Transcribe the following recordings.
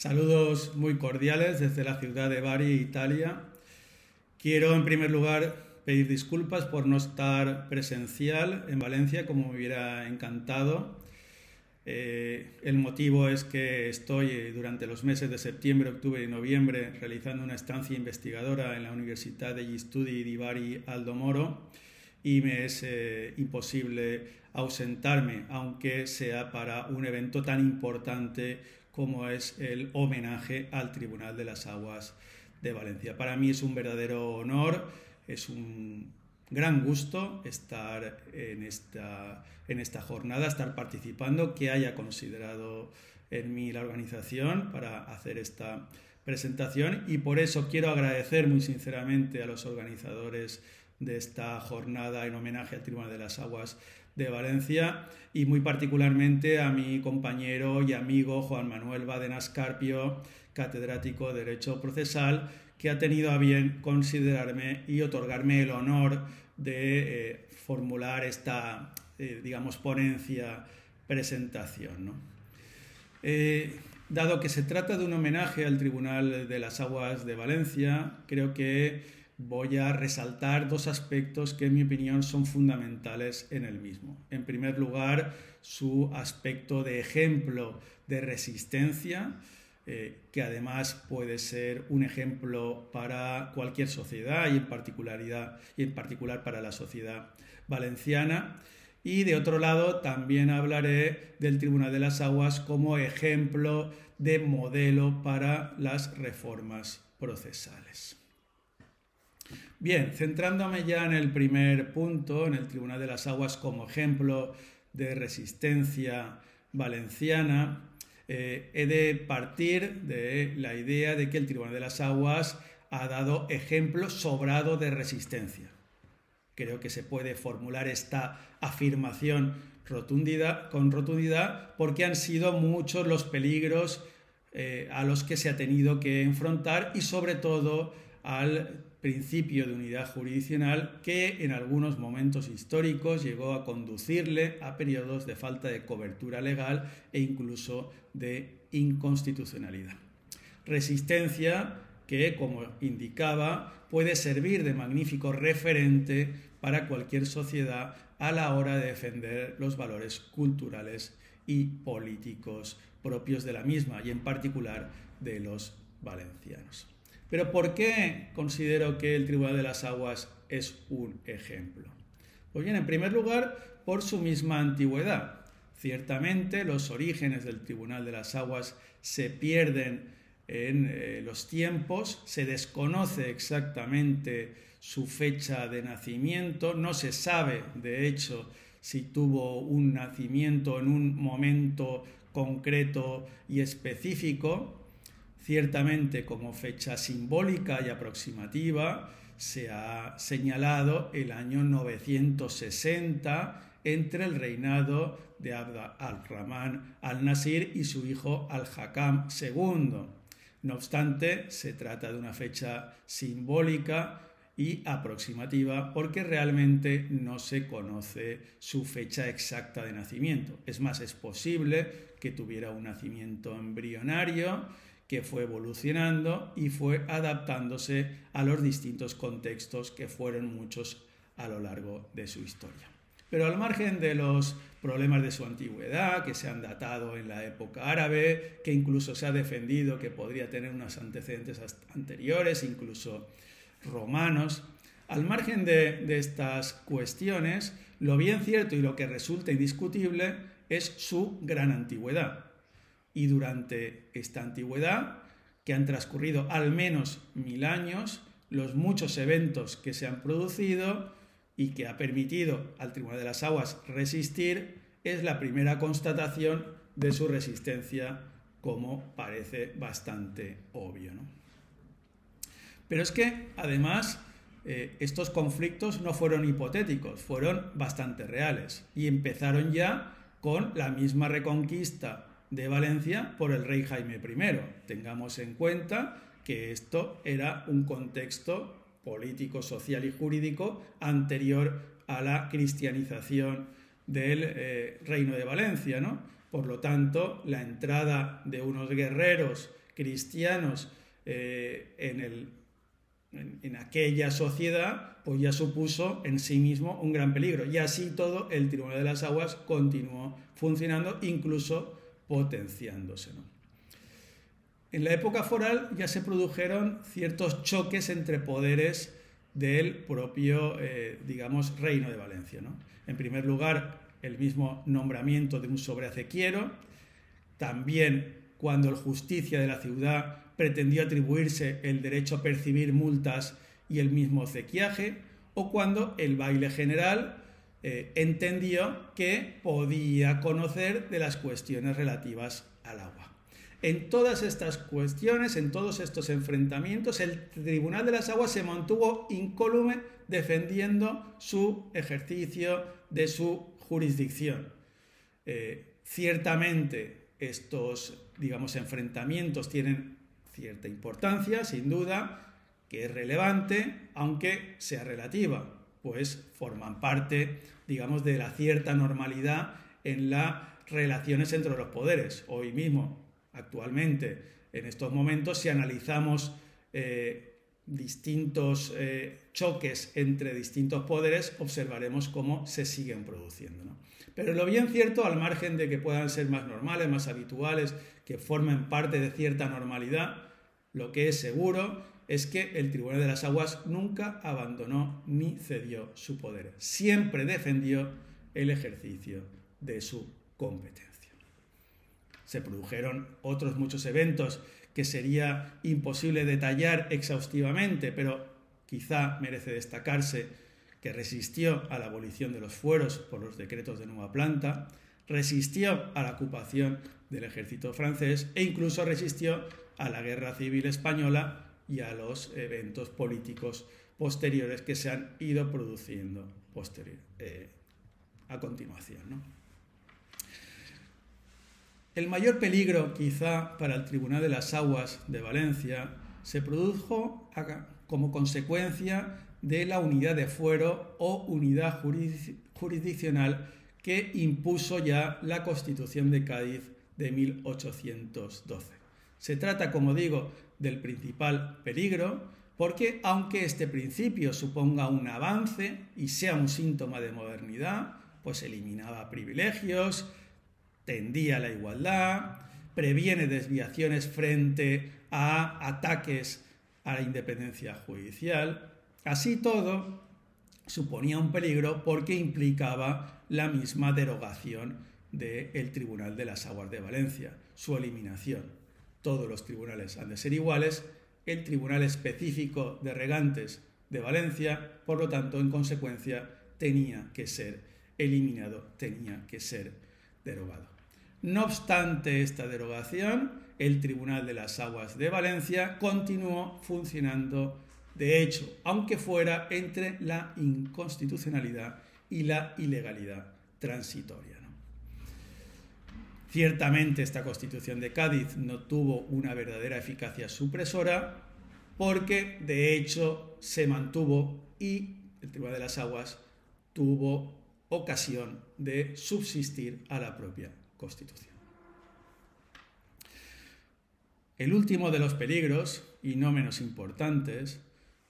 Saludos muy cordiales desde la ciudad de Bari, Italia. Quiero en primer lugar pedir disculpas por no estar presencial en Valencia como me hubiera encantado. El motivo es que estoy durante los meses de septiembre, octubre y noviembre realizando una estancia investigadora en la Universitat degli Studi di Bari Aldo Moro y me es imposible ausentarme, aunque sea para un evento tan importante como es el homenaje al Tribunal de las Aguas de Valencia. Para mí es un verdadero honor, es un gran gusto estar en esta jornada, estar participando, que haya considerado en mí la organización para hacer esta presentación, y por eso quiero agradecer muy sinceramente a los organizadores de esta jornada en homenaje al Tribunal de las Aguas de Valencia y muy particularmente a mi compañero y amigo Juan Manuel Badenas Carpio, catedrático de Derecho Procesal, que ha tenido a bien considerarme y otorgarme el honor de formular esta, ponencia, presentación, ¿no? Dado que se trata de un homenaje al Tribunal de las Aguas de Valencia, creo que voy a resaltar dos aspectos que en mi opinión son fundamentales en el mismo. En primer lugar, su aspecto de ejemplo de resistencia, que además puede ser un ejemplo para cualquier sociedad y en particular para la sociedad valenciana. Y de otro lado también hablaré del Tribunal de las Aguas como ejemplo de modelo para las reformas procesales. Bien, centrándome ya en el primer punto, en el Tribunal de las Aguas como ejemplo de resistencia valenciana, he de partir de la idea de que el Tribunal de las Aguas ha dado ejemplo sobrado de resistencia. Creo que se puede formular esta afirmación con rotundidad porque han sido muchos los peligros a los que se ha tenido que enfrentar y sobre todo al principio de unidad jurisdiccional que en algunos momentos históricos llegó a conducirle a periodos de falta de cobertura legal e incluso de inconstitucionalidad. Resistencia que, como indicaba, puede servir de magnífico referente para cualquier sociedad a la hora de defender los valores culturales y políticos propios de la misma y en particular de los valencianos. Pero ¿por qué considero que el Tribunal de las Aguas es un ejemplo? Pues bien, en primer lugar, por su misma antigüedad. Ciertamente, los orígenes del Tribunal de las Aguas se pierden en los tiempos, se desconoce exactamente su fecha de nacimiento, no se sabe, de hecho, si tuvo un nacimiento en un momento concreto y específico. Ciertamente, como fecha simbólica y aproximativa, se ha señalado el año 960 entre el reinado de Abd al-Rahman al-Nasir y su hijo al-Hakam II. No obstante, se trata de una fecha simbólica y aproximativa porque realmente no se conoce su fecha exacta de nacimiento. Es más, es posible que tuviera un nacimiento embrionario que fue evolucionando y fue adaptándose a los distintos contextos que fueron muchos a lo largo de su historia. Pero al margen de los problemas de su antigüedad, que se han datado en la época árabe, que incluso se ha defendido que podría tener unos antecedentes anteriores, incluso romanos, al margen de estas cuestiones, lo bien cierto y lo que resulta indiscutible es su gran antigüedad. Y durante esta antigüedad, que han transcurrido al menos 1000 años, los muchos eventos que se han producido y que ha permitido al Tribunal de las Aguas resistir, es la primera constatación de su resistencia, como parece bastante obvio, ¿no? Pero es que, además, estos conflictos no fueron hipotéticos, fueron bastante reales y empezaron ya con la misma reconquista de Valencia por el rey Jaime I. Tengamos en cuenta que esto era un contexto político, social y jurídico anterior a la cristianización del Reino de Valencia, ¿no? Por lo tanto, la entrada de unos guerreros que cristianos en aquella sociedad, pues ya supuso en sí mismo un gran peligro. Y así todo, el Tribunal de las Aguas continuó funcionando, incluso potenciándose, ¿no? En la época foral ya se produjeron ciertos choques entre poderes del propio, digamos, Reino de Valencia, ¿no? En primer lugar, el mismo nombramiento de un sobreacequiero, también cuando el justicia de la ciudad pretendió atribuirse el derecho a percibir multas y el mismo acequiaje, o cuando el baile general entendió que podía conocer de las cuestiones relativas al agua. En todas estas cuestiones, en todos estos enfrentamientos, el Tribunal de las Aguas se mantuvo incólume defendiendo su ejercicio de su jurisdicción. Ciertamente estos, digamos, enfrentamientos tienen cierta importancia, sin duda, que es relevante, aunque sea relativa, pues forman parte, digamos, de la cierta normalidad en las relaciones entre los poderes. Hoy mismo, actualmente, en estos momentos, si analizamos distintos choques entre distintos poderes, observaremos cómo se siguen produciendo, ¿no? Pero lo bien cierto, al margen de que puedan ser más normales, más habituales, que formen parte de cierta normalidad, lo que es seguro es que el Tribunal de las Aguas nunca abandonó ni cedió su poder. Siempre defendió el ejercicio de su competencia. Se produjeron otros muchos eventos que sería imposible detallar exhaustivamente, pero quizá merece destacarse que resistió a la abolición de los fueros por los decretos de Nueva Planta, resistió a la ocupación del ejército francés e incluso resistió a la Guerra Civil Española y a los eventos políticos posteriores que se han ido produciendo a continuación, ¿no? El mayor peligro, quizá, para el Tribunal de las Aguas de Valencia se produjo como consecuencia de la unidad de fuero o unidad jurisdiccional que impuso ya la Constitución de Cádiz de 1812. Se trata, como digo, del principal peligro, porque aunque este principio suponga un avance y sea un síntoma de modernidad, pues eliminaba privilegios, tendía a la igualdad, previene desviaciones frente a ataques a la independencia judicial. Así todo, suponía un peligro porque implicaba la misma derogación del Tribunal de las Aguas de Valencia, su eliminación. Todos los tribunales han de ser iguales, el Tribunal Específico de Regantes de Valencia, por lo tanto, en consecuencia, tenía que ser eliminado, tenía que ser derogado. No obstante esta derogación, el Tribunal de las Aguas de Valencia continuó funcionando, de hecho, aunque fuera entre la inconstitucionalidad y la ilegalidad transitoria, ¿no? Ciertamente esta Constitución de Cádiz no tuvo una verdadera eficacia supresora porque, de hecho, se mantuvo y el Tribunal de las Aguas tuvo ocasión de subsistir a la propia Constitución. El último de los peligros, y no menos importantes,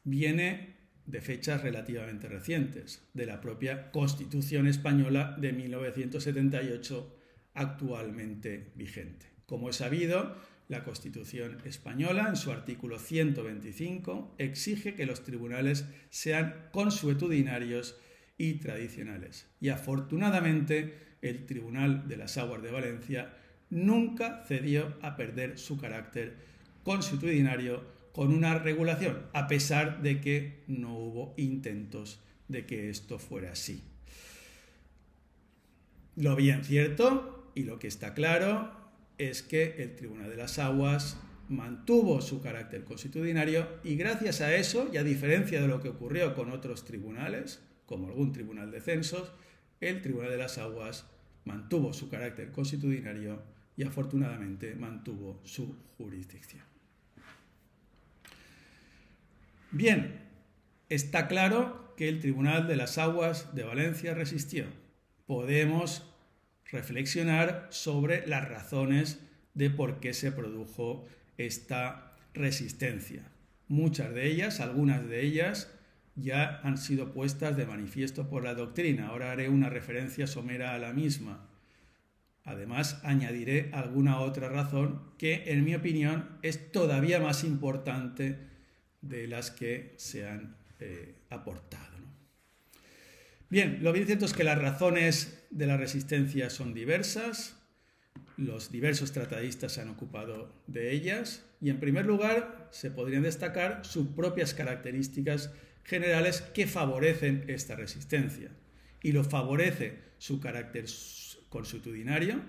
viene de fechas relativamente recientes, de la propia Constitución española de 1978, actualmente vigente. Como es sabido, la Constitución española, en su artículo 125, exige que los tribunales sean consuetudinarios y tradicionales. Y afortunadamente, el Tribunal de las Aguas de Valencia nunca cedió a perder su carácter consuetudinario con una regulación, a pesar de que no hubo intentos de que esto fuera así. Lo bien cierto y lo que está claro es que el Tribunal de las Aguas mantuvo su carácter consuetudinario y gracias a eso, y a diferencia de lo que ocurrió con otros tribunales, como algún tribunal de censos, el Tribunal de las Aguas mantuvo su carácter consuetudinario y afortunadamente mantuvo su jurisdicción. Bien, está claro que el Tribunal de las Aguas de Valencia resistió. Podemos reflexionar sobre las razones de por qué se produjo esta resistencia. Muchas de ellas, algunas de ellas, ya han sido puestas de manifiesto por la doctrina. Ahora haré una referencia somera a la misma. Además, añadiré alguna otra razón que, en mi opinión, es todavía más importante de las que se han aportado, ¿no? Bien, lo bien cierto es que las razones de la resistencia son diversas. Los diversos tratadistas se han ocupado de ellas y, en primer lugar, se podrían destacar sus propias características generales que favorecen esta resistencia. Y lo favorece su carácter consuetudinario,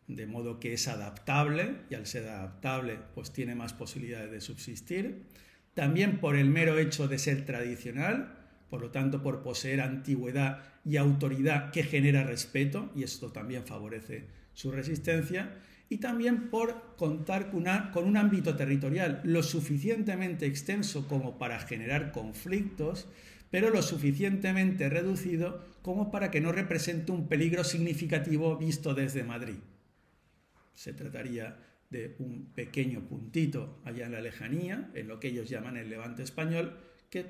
de modo que es adaptable, y al ser adaptable pues tiene más posibilidades de subsistir. También por el mero hecho de ser tradicional, por lo tanto por poseer antigüedad y autoridad que genera respeto, y esto también favorece su resistencia. Y también por contar con un ámbito territorial lo suficientemente extenso como para generar conflictos, pero lo suficientemente reducido como para que no represente un peligro significativo visto desde Madrid. Se trataría de un pequeño puntito allá en la lejanía, en lo que ellos llaman el Levante español, que,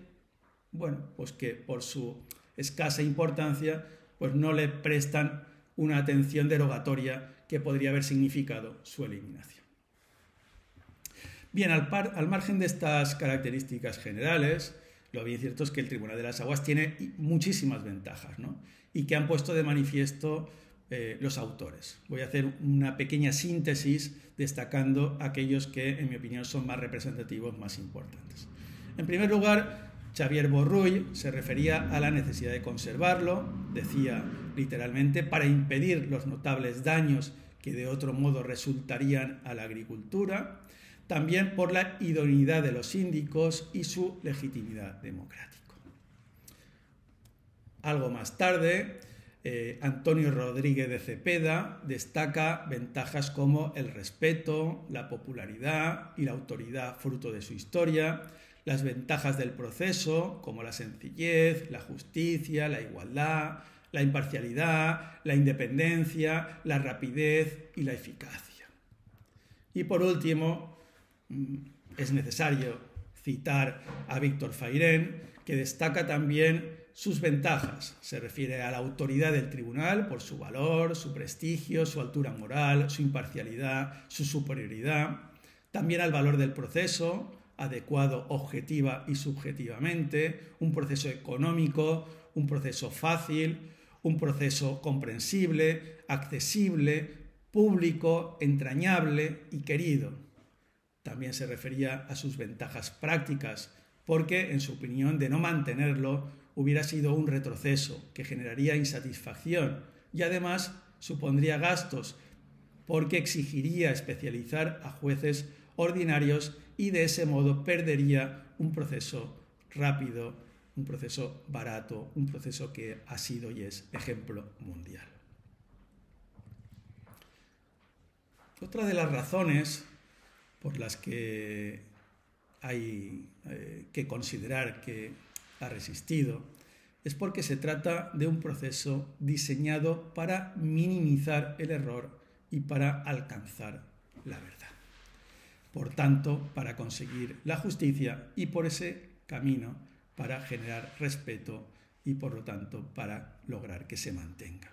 bueno, pues que por su escasa importancia, pues no le prestan una atención derogatoria que podría haber significado su eliminación. Bien, al margen de estas características generales, lo bien cierto es que el Tribunal de las Aguas tiene muchísimas ventajas, ¿no? Y que han puesto de manifiesto los autores. Voy a hacer una pequeña síntesis destacando aquellos que, en mi opinión, son más representativos, más importantes. En primer lugar, Xavier Borrull se refería a la necesidad de conservarlo, decía literalmente, para impedir los notables daños que de otro modo resultarían a la agricultura, también por la idoneidad de los síndicos y su legitimidad democrática. Algo más tarde, Antonio Rodríguez de Cepeda destaca ventajas como el respeto, la popularidad y la autoridad fruto de su historia, las ventajas del proceso como la sencillez, la justicia, la igualdad, la imparcialidad, la independencia, la rapidez y la eficacia. Y por último, es necesario citar a Víctor Fairén, que destaca también sus ventajas. Se refiere a la autoridad del tribunal por su valor, su prestigio, su altura moral, su imparcialidad, su superioridad. También al valor del proceso, adecuado objetiva y subjetivamente, un proceso económico, un proceso fácil, un proceso comprensible, accesible, público, entrañable y querido. También se refería a sus ventajas prácticas, porque, en su opinión, de no mantenerlo hubiera sido un retroceso que generaría insatisfacción y además supondría gastos, porque exigiría especializar a jueces ordinarios y de ese modo perdería un proceso rápido, un proceso barato, un proceso que ha sido y es ejemplo mundial. Otra de las razones por las que hay que considerar que ha resistido es porque se trata de un proceso diseñado para minimizar el error y para alcanzar la verdad. Por tanto, para conseguir la justicia y por ese camino para generar respeto y, por lo tanto, para lograr que se mantenga.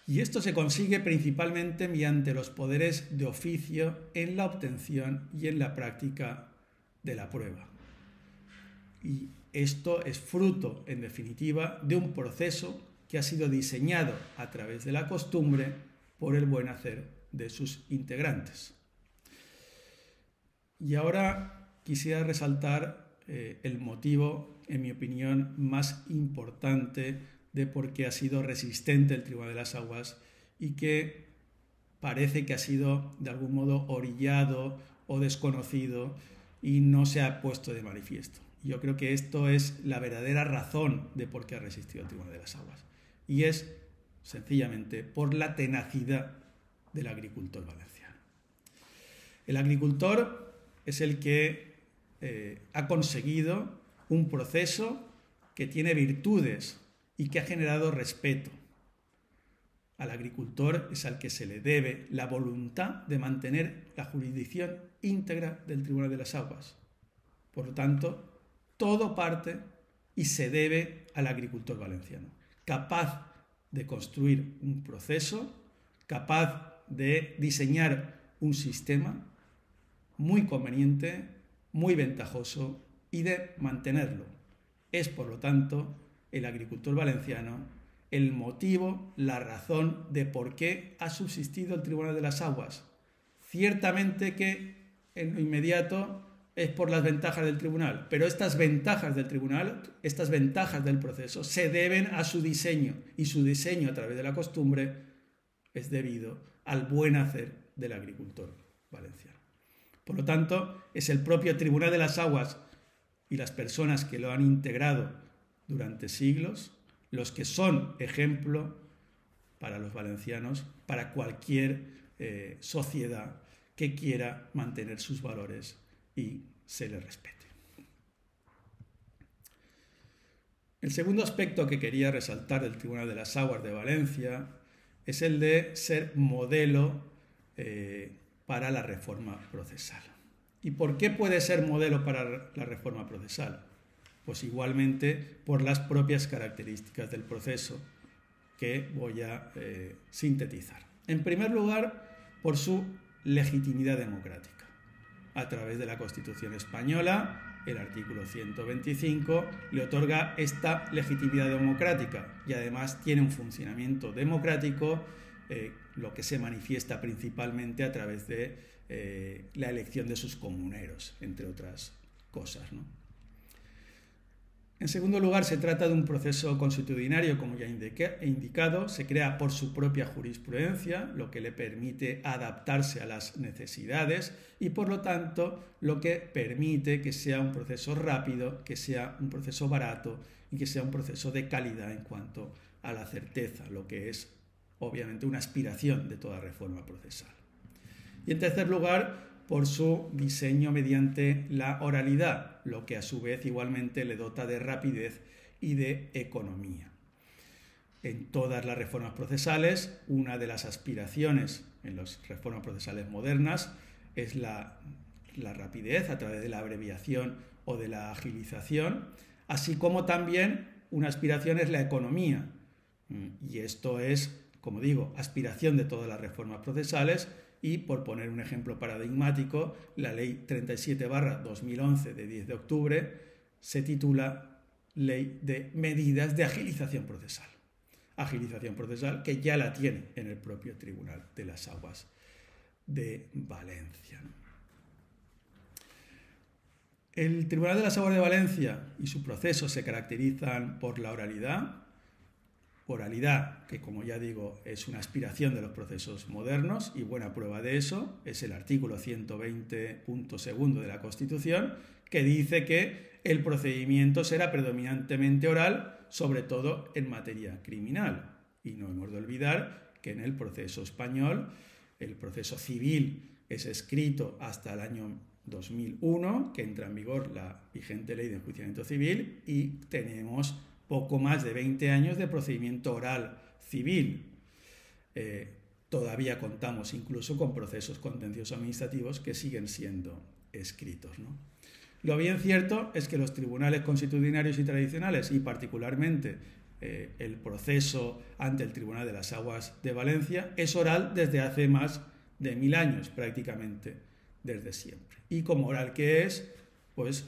Y esto se consigue principalmente mediante los poderes de oficio en la obtención y en la práctica de la prueba. Y esto es fruto, en definitiva, de un proceso que ha sido diseñado a través de la costumbre por el buen hacer de sus integrantes. Y ahora quisiera resaltar el motivo, en mi opinión, más importante de por qué ha sido resistente el Tribunal de las Aguas y que parece que ha sido de algún modo orillado o desconocido y no se ha puesto de manifiesto. Yo creo que esto es la verdadera razón de por qué ha resistido el Tribunal de las Aguas y es sencillamente por la tenacidad del agricultor valenciano. El agricultor es el que ha conseguido un proceso que tiene virtudes y que ha generado respeto. Al agricultor es al que se le debe la voluntad de mantener la jurisdicción íntegra del Tribunal de las Aguas. Por lo tanto, todo parte y se debe al agricultor valenciano, capaz de construir un proceso, capaz de diseñar un sistema muy conveniente, muy ventajoso y de mantenerlo. Es, por lo tanto, el agricultor valenciano el motivo, la razón de por qué ha subsistido el Tribunal de las Aguas. Ciertamente que en lo inmediato es por las ventajas del tribunal, pero estas ventajas del tribunal, estas ventajas del proceso, se deben a su diseño, y su diseño a través de la costumbre es debido al buen hacer del agricultor valenciano. Por lo tanto, es el propio Tribunal de las Aguas y las personas que lo han integrado durante siglos los que son ejemplo para los valencianos, para cualquier sociedad que quiera mantener sus valores y se le respete. El segundo aspecto que quería resaltar del Tribunal de las Aguas de Valencia es el de ser modelo para la reforma procesal. ¿Y por qué puede ser modelo para la reforma procesal? Pues igualmente por las propias características del proceso que voy a sintetizar. En primer lugar, por su legitimidad democrática. A través de la Constitución española, el artículo 125 le otorga esta legitimidad democrática y además tiene un funcionamiento democrático, lo que se manifiesta principalmente a través de la elección de sus comuneros, entre otras cosas, ¿no? En segundo lugar, se trata de un proceso consuetudinario, como ya he indicado, se crea por su propia jurisprudencia, lo que le permite adaptarse a las necesidades y, por lo tanto, lo que permite que sea un proceso rápido, que sea un proceso barato y que sea un proceso de calidad en cuanto a la certeza, lo que es, obviamente, una aspiración de toda reforma procesal. Y, en tercer lugar, por su diseño mediante la oralidad, lo que a su vez igualmente le dota de rapidez y de economía. En todas las reformas procesales, una de las aspiraciones en las reformas procesales modernas es la rapidez a través de la abreviación o de la agilización, así como también una aspiración es la economía. Y esto es, como digo, aspiración de todas las reformas procesales. Y, por poner un ejemplo paradigmático, la Ley 37/2011 de 10 de octubre se titula Ley de Medidas de Agilización Procesal. Agilización procesal que ya la tiene en el propio Tribunal de las Aguas de Valencia. El Tribunal de las Aguas de Valencia y su proceso se caracterizan por la oralidad, que, como ya digo, es una aspiración de los procesos modernos y buena prueba de eso es el artículo 120.2 de la Constitución, que dice que el procedimiento será predominantemente oral, sobre todo en materia criminal. Y no hemos de olvidar que en el proceso español, el proceso civil es escrito hasta el año 2001, que entra en vigor la vigente Ley de Enjuiciamiento Civil, y tenemos poco más de 20 años de procedimiento oral civil. Todavía contamos incluso con procesos contenciosos administrativos que siguen siendo escritos, ¿no? Lo bien cierto es que los tribunales consuetudinarios y tradicionales, y particularmente el proceso ante el Tribunal de las Aguas de Valencia, es oral desde hace más de 1000 años, prácticamente desde siempre. Y como oral que es, pues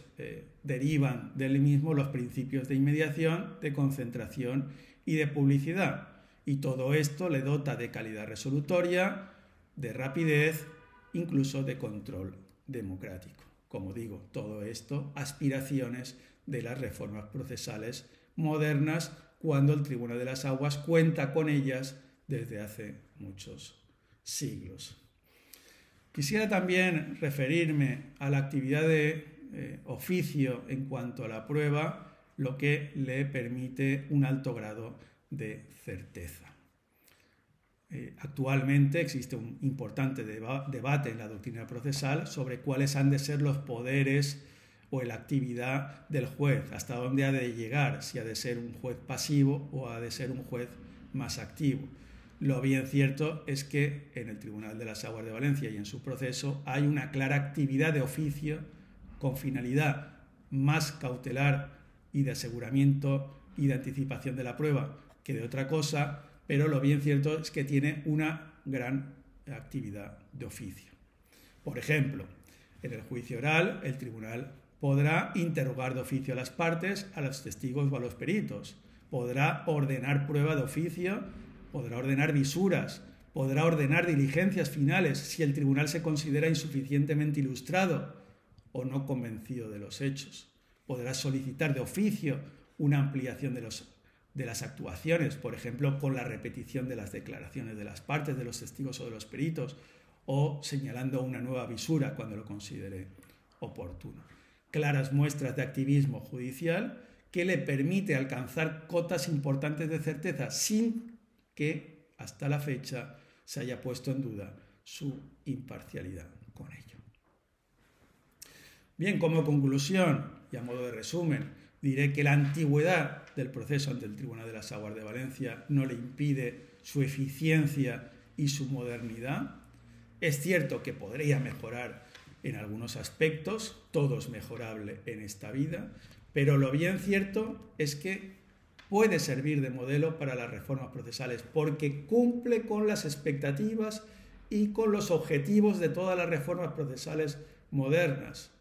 derivan del mismo los principios de inmediación, de concentración y de publicidad. Y todo esto le dota de calidad resolutoria, de rapidez, incluso de control democrático. Como digo, todo esto aspiraciones de las reformas procesales modernas, cuando el Tribunal de las Aguas cuenta con ellas desde hace muchos siglos. Quisiera también referirme a la actividad de oficio en cuanto a la prueba, lo que le permite un alto grado de certeza. Actualmente existe un importante debate en la doctrina procesal sobre cuáles han de ser los poderes o la actividad del juez, hasta dónde ha de llegar, si ha de ser un juez pasivo o ha de ser un juez más activo. Lo bien cierto es que en el Tribunal de las Aguas de Valencia y en su proceso hay una clara actividad de oficio con finalidad más cautelar y de aseguramiento y de anticipación de la prueba que de otra cosa, pero lo bien cierto es que tiene una gran actividad de oficio. Por ejemplo, en el juicio oral, el tribunal podrá interrogar de oficio a las partes, a los testigos o a los peritos, podrá ordenar prueba de oficio, podrá ordenar visuras, podrá ordenar diligencias finales si el tribunal se considera insuficientemente ilustrado o no convencido de los hechos. Podrá solicitar de oficio una ampliación de las actuaciones, por ejemplo, con la repetición de las declaraciones de las partes, de los testigos o de los peritos, o señalando una nueva visura cuando lo considere oportuno. Claras muestras de activismo judicial que le permite alcanzar cotas importantes de certeza sin que hasta la fecha se haya puesto en duda su imparcialidad con ello. Bien, como conclusión y a modo de resumen, diré que la antigüedad del proceso ante el Tribunal de las Aguas de Valencia no le impide su eficiencia y su modernidad. Es cierto que podría mejorar en algunos aspectos, todo es mejorable en esta vida, pero lo bien cierto es que puede servir de modelo para las reformas procesales porque cumple con las expectativas y con los objetivos de todas las reformas procesales modernas.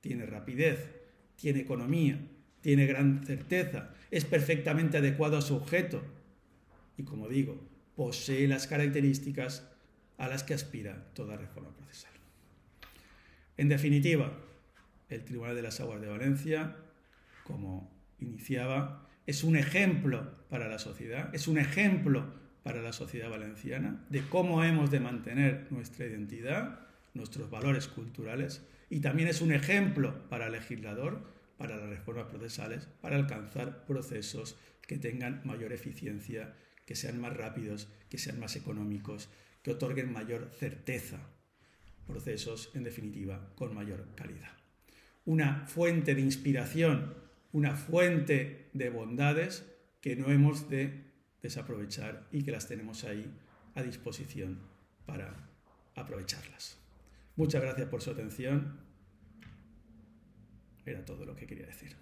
Tiene rapidez, tiene economía, tiene gran certeza, es perfectamente adecuado a su objeto y, como digo, posee las características a las que aspira toda reforma procesal. En definitiva, el Tribunal de las Aguas de Valencia, como iniciaba, es un ejemplo para la sociedad, es un ejemplo para la sociedad valenciana de cómo hemos de mantener nuestra identidad, nuestros valores culturales, y también es un ejemplo para el legislador, para las reformas procesales, para alcanzar procesos que tengan mayor eficiencia, que sean más rápidos, que sean más económicos, que otorguen mayor certeza, procesos, en definitiva, con mayor calidad. Una fuente de inspiración, una fuente de bondades que no hemos de desaprovechar y que las tenemos ahí a disposición para aprovecharlas. Muchas gracias por su atención. Era todo lo que quería decir.